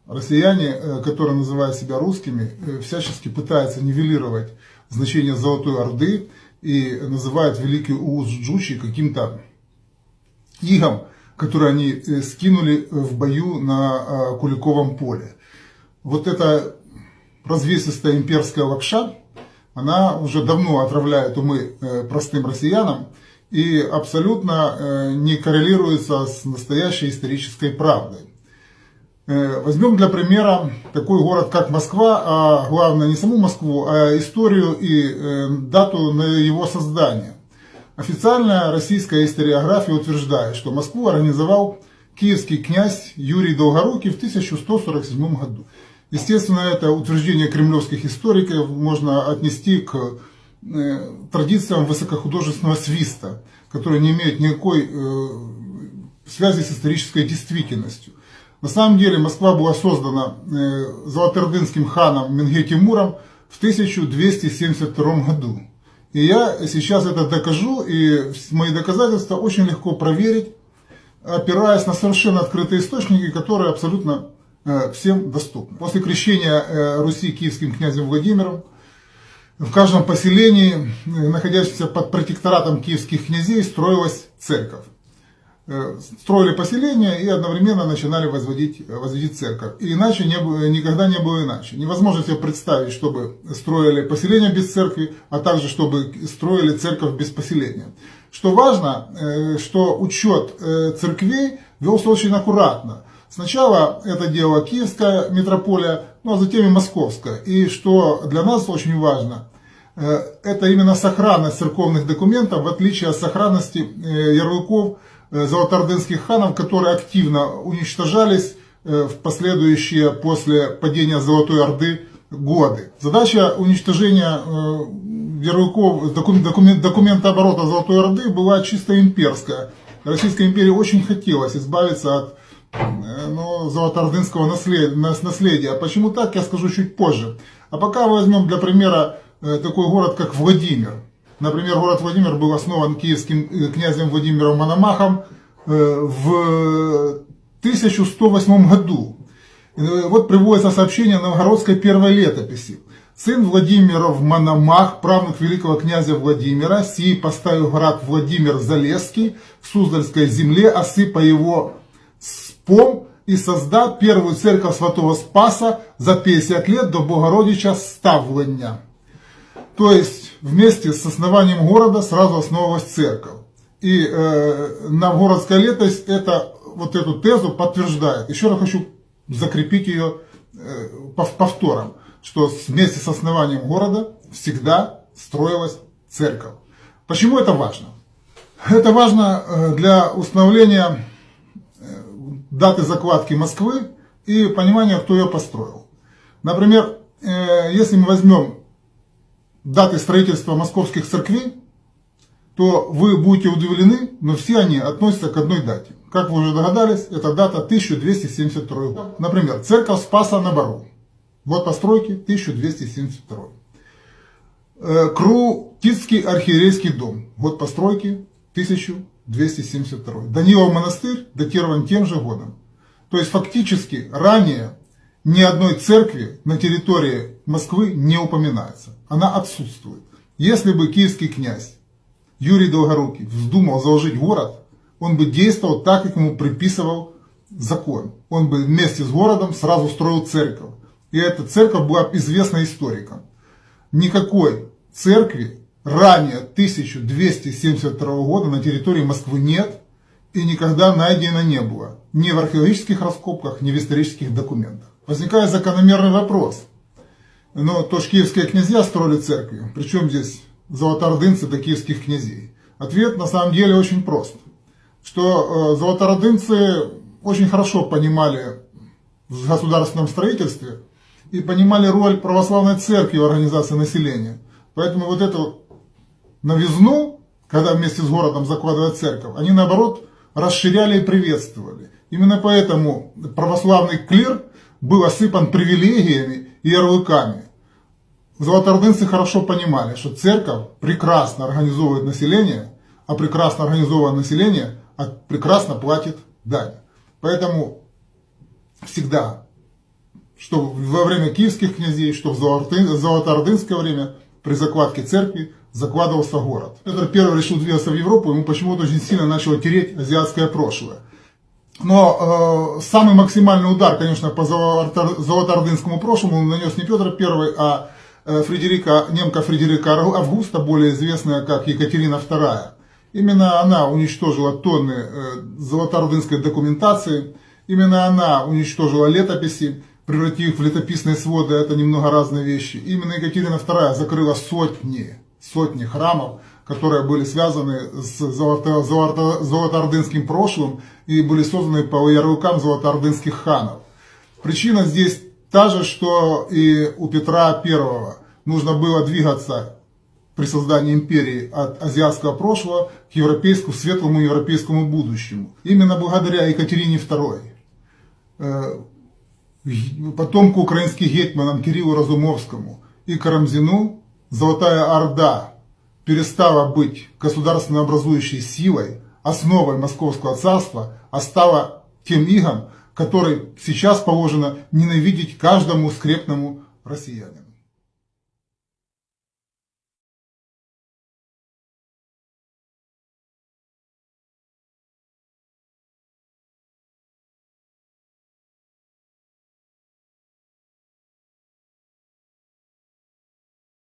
Россияне, которые называют себя русскими, всячески пытаются нивелировать значение Золотой Орды и называют Великий Улус-Джучи каким-то игом, который они скинули в бою на Куликовом поле. Вот эта развесистая имперская лапша, она уже давно отравляет умы простым россиянам и абсолютно не коррелируется с настоящей исторической правдой. Возьмем для примера такой город, как Москва, а главное не саму Москву, а историю и дату на его создания. Официальная российская историография утверждает, что Москву организовал киевский князь Юрий Долгорукий в 1147 году. Естественно, это утверждение кремлевских историков можно отнести к традициям высокохудожественного свиста, которые не имеют никакой связи с исторической действительностью. На самом деле Москва была создана золотоордынским ханом Менге Тимуром в 1272 году. И я сейчас это докажу, и мои доказательства очень легко проверить, опираясь на совершенно открытые источники, которые абсолютно всем доступны. После крещения Руси киевским князем Владимиром в каждом поселении, находящемся под протекторатом киевских князей, строилась церковь. Строили поселение и одновременно начинали возводить церковь. И иначе никогда не было иначе. Невозможно себе представить, чтобы строили поселение без церкви, а также чтобы строили церковь без поселения. Что важно, что учет церквей велся очень аккуратно. Сначала это делала Киевская митрополия, ну а затем и Московская. И что для нас очень важно, это именно сохранность церковных документов, в отличие от сохранности ярлыков золотоордынских ханов, которые активно уничтожались в последующие после падения Золотой Орды годы. Задача уничтожения ярлыков, документооборота Золотой Орды была чисто имперская. Российской империи очень хотелось избавиться от золотоордынского наследия. Почему так, я скажу чуть позже. А пока возьмем для примера такой город, как Владимир. Например, город Владимир был основан киевским князем Владимиром Мономахом в 1108 году. Вот приводится сообщение новгородской первой летописи. Сын Владимиров Мономах, правнук великого князя Владимира, сей поставил град Владимир Залесский в Суздальской земле, осыпа его спом и создал первую церковь Святого Спаса за 50 лет до Богородича ставлення. То есть вместе с основанием города сразу основалась церковь. И новгородская летопись вот эту тезу подтверждает. Еще раз хочу закрепить ее повтором, что вместе с основанием города всегда строилась церковь. Почему это важно? Это важно для установления даты закладки Москвы и понимания, кто ее построил. Например, если мы возьмем даты строительства московских церквей, то вы будете удивлены, но все они относятся к одной дате. Как вы уже догадались, это дата 1272 год. Например, церковь Спаса на Бару. Год постройки 1272. Крутицкий архиерейский дом. Год постройки 1272. Данилов монастырь датирован тем же годом. То есть фактически ранее ни одной церкви на территории Москвы не упоминается. Она отсутствует. Если бы киевский князь Юрий Долгорукий вздумал заложить город, он бы действовал так, как ему приписывал закон. Он бы вместе с городом сразу строил церковь. И эта церковь была известна историкам. Никакой церкви ранее 1272 года на территории Москвы нет и никогда найдено не было. Ни в археологических раскопках, ни в исторических документах. Возникает закономерный вопрос. Но то ж киевские князья строили церкви. Причем здесь золотоордынцы до киевских князей? Ответ на самом деле очень прост. Что золотоордынцы очень хорошо понимали в государственном строительстве и понимали роль православной церкви в организации населения. Поэтому вот эту новизну, когда вместе с городом закладывают церковь, они наоборот расширяли и приветствовали. Именно поэтому православный клир был осыпан привилегиями и ярлыками. Золотоордынцы хорошо понимали, что церковь прекрасно организовывает население, а прекрасно организованное население прекрасно платит дань. Поэтому всегда что во время киевских князей, что в золотоордынское время при закладке церкви закладывался город. Петр I решил двигаться в Европу, ему почему-то очень сильно начало тереть азиатское прошлое. Но самый максимальный удар, конечно, по золотоордынскому прошлому нанес не Петр I, а немка Фредерика Августа, более известная как Екатерина II. Именно она уничтожила тонны золотоордынской документации, именно она уничтожила летописи, превратив их в летописные своды, это немного разные вещи. Именно Екатерина II закрыла сотни храмов, которые были связаны с золотоордынским прошлым и были созданы по ярлыкам золотоордынских ханов. Причина здесь та же, что и у Петра I. Нужно было двигаться при создании империи от азиатского прошлого к светлому европейскому будущему. Именно благодаря Екатерине II, потомку украинских гетьманам Кириллу Разумовскому и Карамзину, Золотая Орда перестала быть государственно-образующей силой, основой Московского царства, а стала тем игом, который сейчас положено ненавидеть каждому скрепному россиянину.